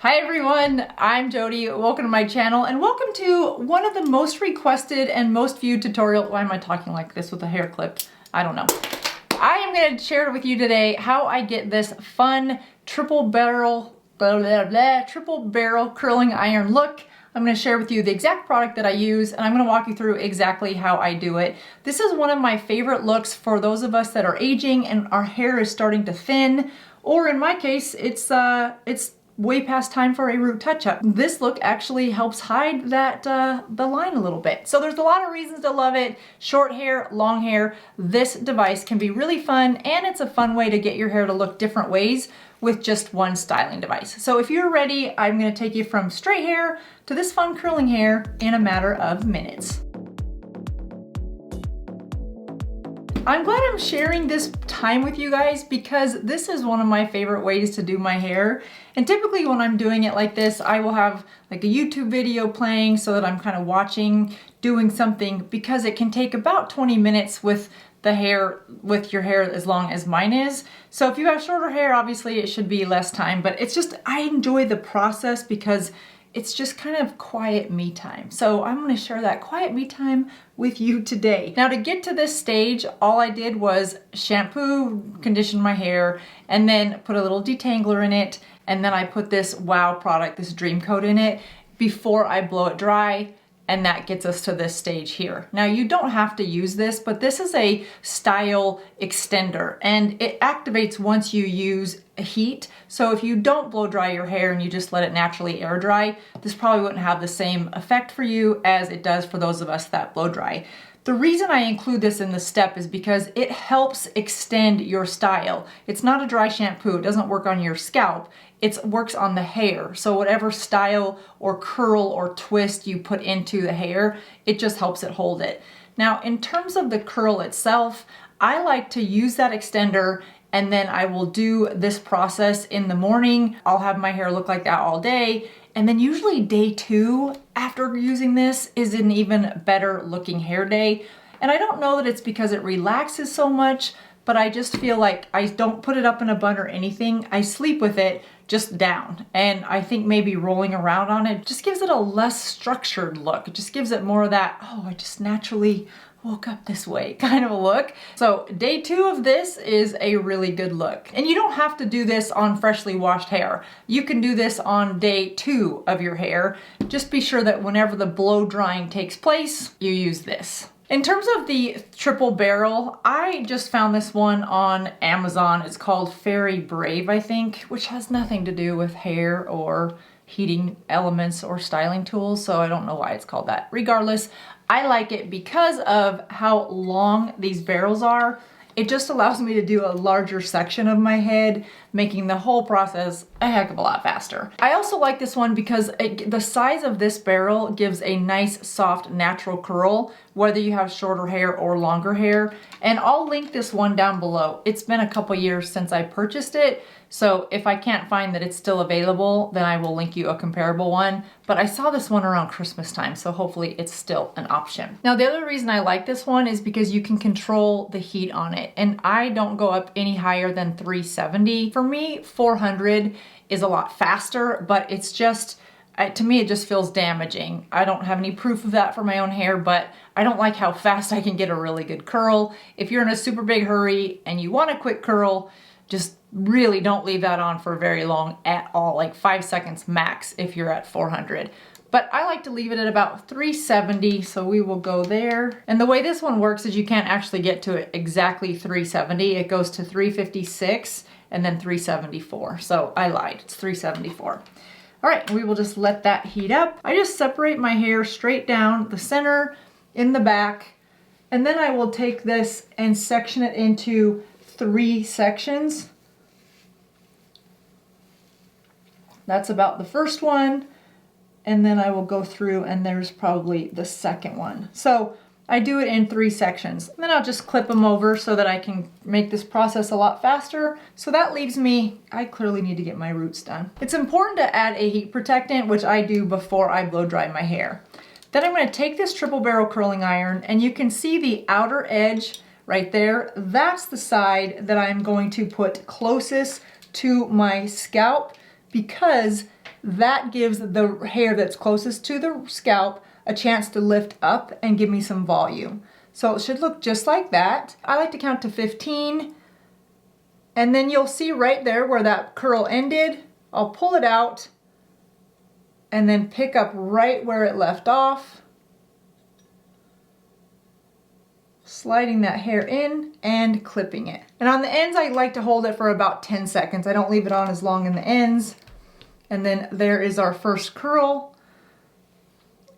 Hi everyone, I'm Jody. Welcome to my channel and welcome to one of the most requested and most viewed tutorials. Why am I talking like this with a hair clip? I don't know. I am going to share with you today how I get this fun triple barrel curling iron look. I'm going to share with you the exact product that I use and I'm going to walk you through exactly how I do it. This is one of my favorite looks for those of us that are aging and our hair is starting to thin, or in my case, it's way past time for a root touch-up. This look actually helps hide that the line a little bit. So there's a lot of reasons to love it. Short hair, long hair, this device can be really fun, and it's a fun way to get your hair to look different ways with just one styling device. So if you're ready, I'm gonna take you from straight hair to this fun curling hair in a matter of minutes. I'm glad I'm sharing this time with you guys because this is one of my favorite ways to do my hair. And typically when I'm doing it like this, I will have like a YouTube video playing so that I'm kind of watching, doing something, because it can take about 20 minutes with your hair as long as mine is. So if you have shorter hair, obviously it should be less time, but it's just, I enjoy the process because it's just kind of quiet me time. So I'm gonna share that quiet me time with you today. Now to get to this stage, all I did was shampoo, condition my hair, and then put a little detangler in it. And then I put this Wow product, this Dream Coat in it before I blow it dry. And that gets us to this stage here. Now you don't have to use this, but this is a style extender and it activates once you use heat. So if you don't blow dry your hair and you just let it naturally air dry, this probably wouldn't have the same effect for you as it does for those of us that blow dry. The reason I include this in the step is because it helps extend your style. It's not a dry shampoo, it doesn't work on your scalp, it works on the hair. So whatever style or curl or twist you put into the hair, it just helps it hold it. Now in terms of the curl itself, I like to use that extender and then I will do this process in the morning. I'll have my hair look like that all day. And then usually day 2 after using this is an even better looking hair day. And I don't know that it's because it relaxes so much, but I just feel like I don't put it up in a bun or anything. I sleep with it just down. And I think maybe rolling around on it just gives it a less structured look. It just gives it more of that, oh, I just naturally woke up this way kind of a look. So day 2 of this is a really good look. And you don't have to do this on freshly washed hair. You can do this on day 2 of your hair. Just be sure that whenever the blow drying takes place, you use this. In terms of the triple barrel, I just found this one on Amazon. It's called Fairy Brave, I think, which has nothing to do with hair or heating elements or styling tools, so I don't know why it's called that. Regardless, I like it because of how long these barrels are. It just allows me to do a larger section of my head, making the whole process a heck of a lot faster. I also like this one because the size of this barrel gives a nice, soft, natural curl, whether you have shorter hair or longer hair. And I'll link this one down below. It's been a couple years since I purchased it, so if I can't find that it's still available, then I will link you a comparable one. But I saw this one around Christmas time, so hopefully it's still an option. Now, the other reason I like this one is because you can control the heat on it. And I don't go up any higher than 370. For me, 400 is a lot faster, but it's just, to me, it just feels damaging. I don't have any proof of that for my own hair, but I don't like how fast I can get a really good curl. If you're in a super big hurry and you want a quick curl, just really don't leave that on for very long at all, like 5 seconds max if you're at 400. But I like to leave it at about 370, so we will go there. And the way this one works is you can't actually get to it exactly 370. It goes to 356 and then 374. So I lied, it's 374. All right, we will just let that heat up. I just separate my hair straight down the center, in the back, and then I will take this and section it into 3 sections. That's about the first one, and then I will go through and there's probably the second one. So I do it in 3 sections. And then I'll just clip them over so that I can make this process a lot faster. So that leaves me, I clearly need to get my roots done. It's important to add a heat protectant, which I do before I blow dry my hair. Then I'm going to take this triple barrel curling iron, and you can see the outer edge right there. That's the side that I'm going to put closest to my scalp because that gives the hair that's closest to the scalp a chance to lift up and give me some volume. So it should look just like that. I like to count to 15, and then you'll see right there where that curl ended. I'll pull it out and then pick up right where it left off, sliding that hair in and clipping it. And on the ends, I like to hold it for about 10 seconds. I don't leave it on as long in the ends. And then there is our first curl.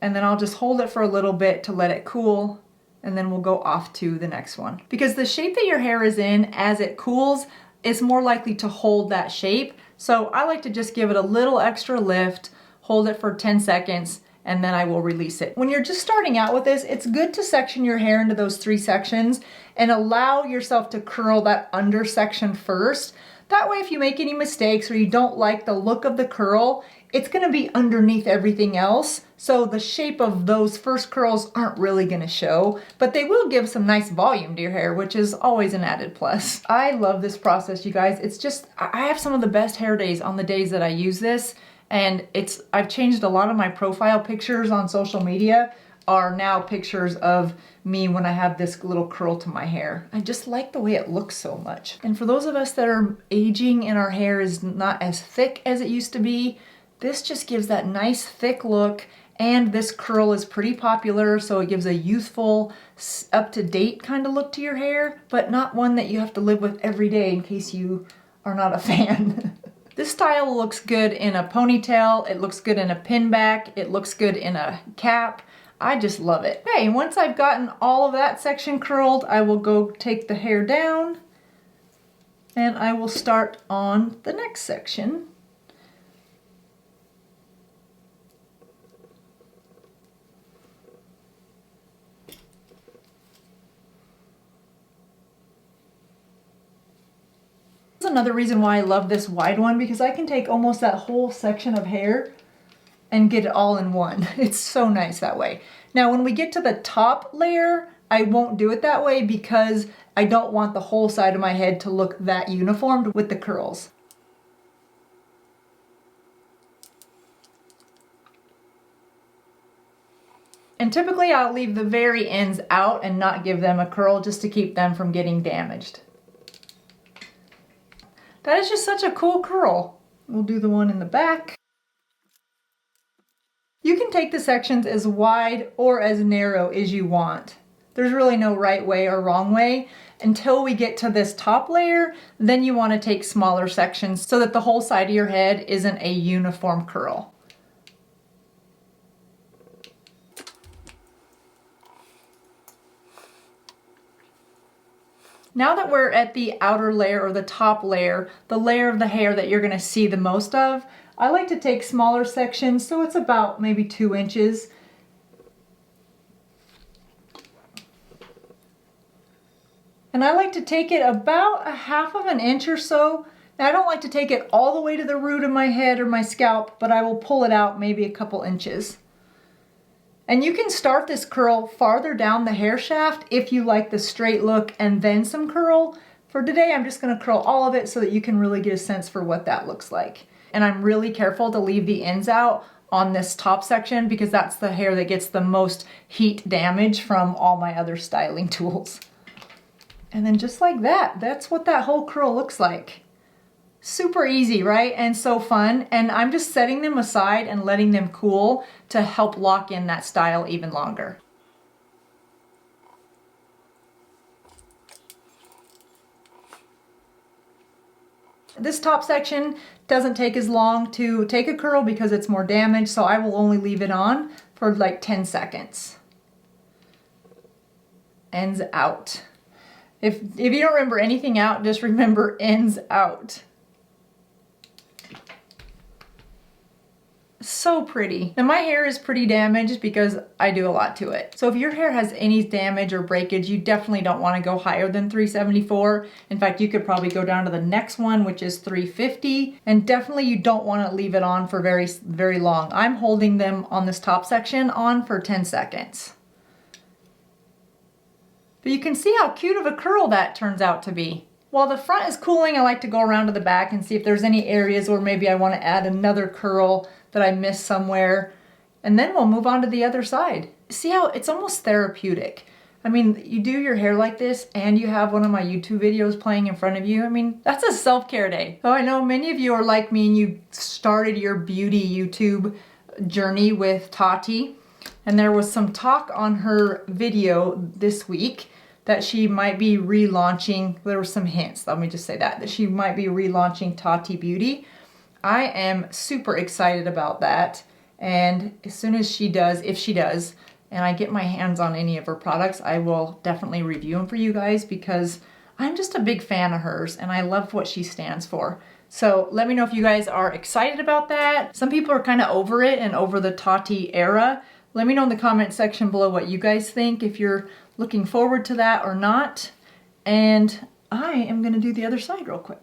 And then I'll just hold it for a little bit to let it cool, and then we'll go off to the next one. Because the shape that your hair is in as it cools is more likely to hold that shape. So I like to just give it a little extra lift, hold it for 10 seconds, and then I will release it. When you're just starting out with this, it's good to section your hair into those 3 sections and allow yourself to curl that under section first. That way, if you make any mistakes or you don't like the look of the curl, it's gonna be underneath everything else. So the shape of those first curls aren't really gonna show, but they will give some nice volume to your hair, which is always an added plus. I love this process, you guys. It's just, I have some of the best hair days on the days that I use this. And I've changed a lot of my profile pictures on social media are now pictures of me when I have this little curl to my hair. I just like the way it looks so much. And for those of us that are aging and our hair is not as thick as it used to be, this just gives that nice thick look, and this curl is pretty popular, so it gives a youthful, up-to-date kind of look to your hair, but not one that you have to live with every day in case you are not a fan. This style looks good in a ponytail, it looks good in a pin back, it looks good in a cap. I just love it. Okay, once I've gotten all of that section curled, I will go take the hair down and I will start on the next section. This is another reason why I love this wide one, because I can take almost that whole section of hair and get it all in one. It's so nice that way. Now when we get to the top layer, I won't do it that way because I don't want the whole side of my head to look that uniformed with the curls. And typically I'll leave the very ends out and not give them a curl just to keep them from getting damaged. That is just such a cool curl. We'll do the one in the back. You can take the sections as wide or as narrow as you want. There's really no right way or wrong way. Until we get to this top layer, then you want to take smaller sections so that the whole side of your head isn't a uniform curl. Now that we're at the outer layer or the top layer, the layer of the hair that you're going to see the most of, I like to take smaller sections, so it's about maybe 2 inches. And I like to take it about 1/2 of an inch or so. Now I don't like to take it all the way to the root of my head or my scalp, but I will pull it out maybe a couple inches. And you can start this curl farther down the hair shaft if you like the straight look and then some curl. For today, I'm just gonna curl all of it so that you can really get a sense for what that looks like. And I'm really careful to leave the ends out on this top section because that's the hair that gets the most heat damage from all my other styling tools. And then just like that, that's what that whole curl looks like. Super easy, right? And so fun. And I'm just setting them aside and letting them cool to help lock in that style even longer. This top section doesn't take as long to take a curl because it's more damaged, so I will only leave it on for like 10 seconds. Ends out. If you don't remember anything out, just remember ends out. So pretty. Now my hair is pretty damaged because I do a lot to it. So if your hair has any damage or breakage, you definitely don't want to go higher than 374. In fact, you could probably go down to the next one, which is 350. And definitely you don't want to leave it on for very, very long. I'm holding them on this top section on for 10 seconds. But you can see how cute of a curl that turns out to be. While the front is cooling, I like to go around to the back and see if there's any areas where maybe I want to add another curl that I missed somewhere, and then we'll move on to the other side. See how it's almost therapeutic? I mean, you do your hair like this and you have one of my YouTube videos playing in front of you. I mean, that's a self-care day. Oh, I know many of you are like me and you started your beauty YouTube journey with Tati. And there was some talk on her video this week that she might be relaunching. There were some hints, let me just say that she might be relaunching Tati Beauty. I am super excited about that. And as soon as she does, if she does, and I get my hands on any of her products, I will definitely review them for you guys because I'm just a big fan of hers and I love what she stands for. So let me know if you guys are excited about that. Some people are kind of over it and over the Tati era. Let me know in the comment section below what you guys think, if you're looking forward to that or not. And I am gonna do the other side real quick.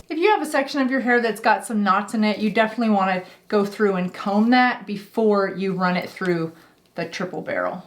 If you have a section of your hair that's got some knots in it, you definitely want to go through and comb that before you run it through the triple barrel.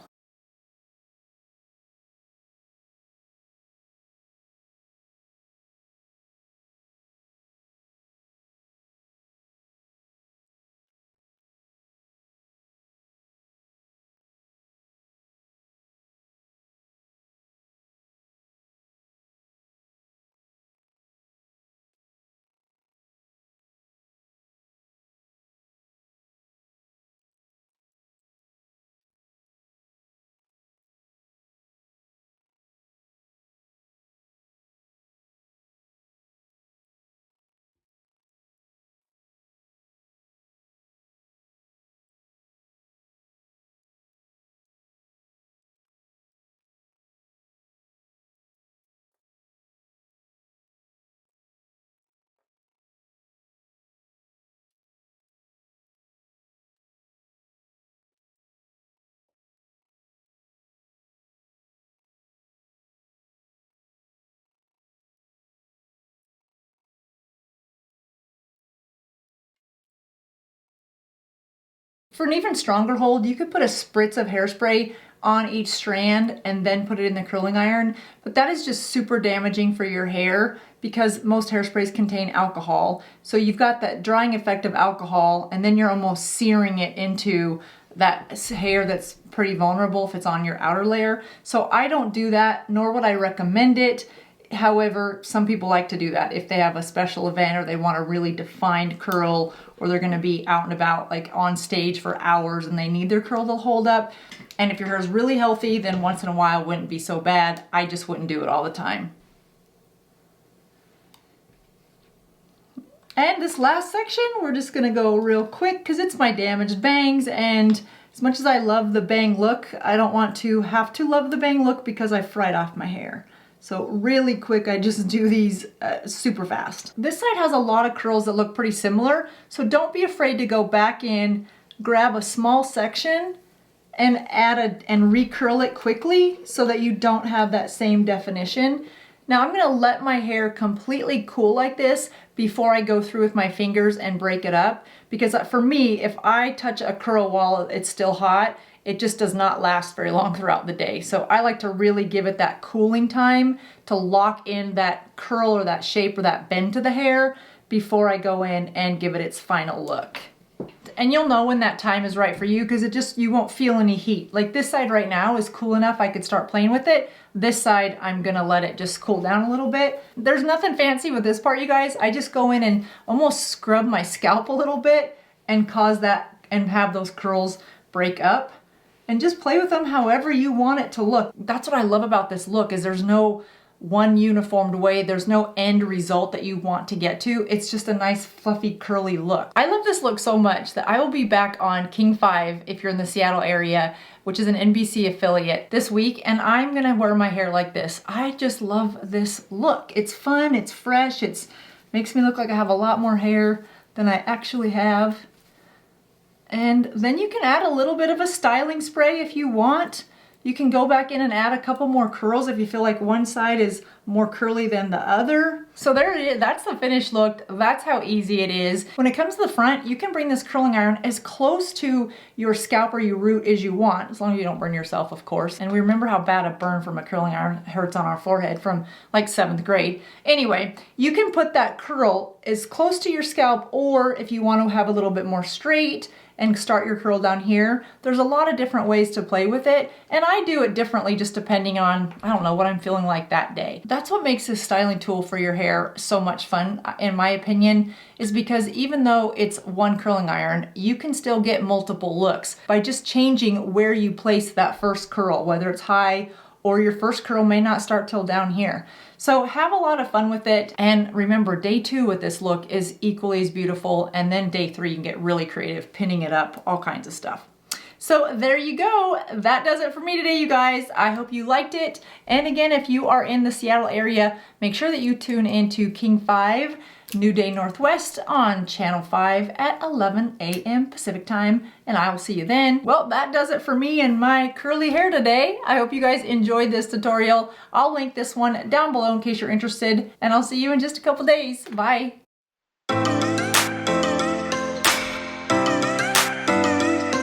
For an even stronger hold, you could put a spritz of hairspray on each strand and then put it in the curling iron, but that is just super damaging for your hair because most hairsprays contain alcohol. So you've got that drying effect of alcohol and then you're almost searing it into that hair that's pretty vulnerable if it's on your outer layer. So I don't do that, nor would I recommend it. However, some people like to do that if they have a special event or they want a really defined curl, or they're gonna be out and about like on stage for hours and they need their curl to hold up. And if your hair is really healthy, then once in a while wouldn't be so bad. I just wouldn't do it all the time. And this last section, we're just gonna go real quick because it's my damaged bangs, and as much as I love the bang look, I don't want to have to love the bang look because I fried off my hair. So really quick, I just do these super fast. This side has a lot of curls that look pretty similar, so don't be afraid to go back in, grab a small section, and and recurl it quickly so that you don't have that same definition. Now I'm gonna let my hair completely cool like this before I go through with my fingers and break it up, because for me, if I touch a curl while it's still hot, it just does not last very long throughout the day. So I like to really give it that cooling time to lock in that curl or that shape or that bend to the hair before I go in and give it its final look. And you'll know when that time is right for you because you won't feel any heat. Like this side right now is cool enough I could start playing with it. This side, I'm gonna let it just cool down a little bit. There's nothing fancy with this part, you guys. I just go in and almost scrub my scalp a little bit and cause that and have those curls break up. And just play with them however you want it to look. That's what I love about this look, is there's no one uniformed way. There's no end result that you want to get to. It's just a nice fluffy curly look. I love this look so much that I will be back on King 5 if you're in the Seattle area, which is an NBC affiliate, this week, and I'm gonna wear my hair like this. I just love this look. It's fun, it's fresh, it makes me look like I have a lot more hair than I actually have. And then you can add a little bit of a styling spray if you want. You can go back in and add a couple more curls if you feel like one side is more curly than the other. So there it is, that's the finished look. That's how easy it is. When it comes to the front, you can bring this curling iron as close to your scalp or your root as you want, as long as you don't burn yourself, of course. And we remember how bad a burn from a curling iron hurts on our forehead from like 7th grade. Anyway, you can put that curl as close to your scalp, or if you want to have a little bit more straight and start your curl down here. There's a lot of different ways to play with it, and I do it differently just depending on, I don't know, what I'm feeling like that day. That's what makes this styling tool for your hair so much fun, in my opinion, is because even though it's one curling iron, you can still get multiple looks by just changing where you place that first curl, whether it's high or your first curl may not start till down here. So have a lot of fun with it. And remember, day 2 with this look is equally as beautiful. And then day 3, you can get really creative, pinning it up, all kinds of stuff. So there you go. That does it for me today, you guys. I hope you liked it. And again, if you are in the Seattle area, make sure that you tune into King 5, New Day Northwest on Channel 5 at 11 a.m. Pacific time, and I will see you then. Well, that does it for me and my curly hair today. I hope you guys enjoyed this tutorial. I'll link this one down below in case you're interested, and I'll see you in just a couple days. Bye.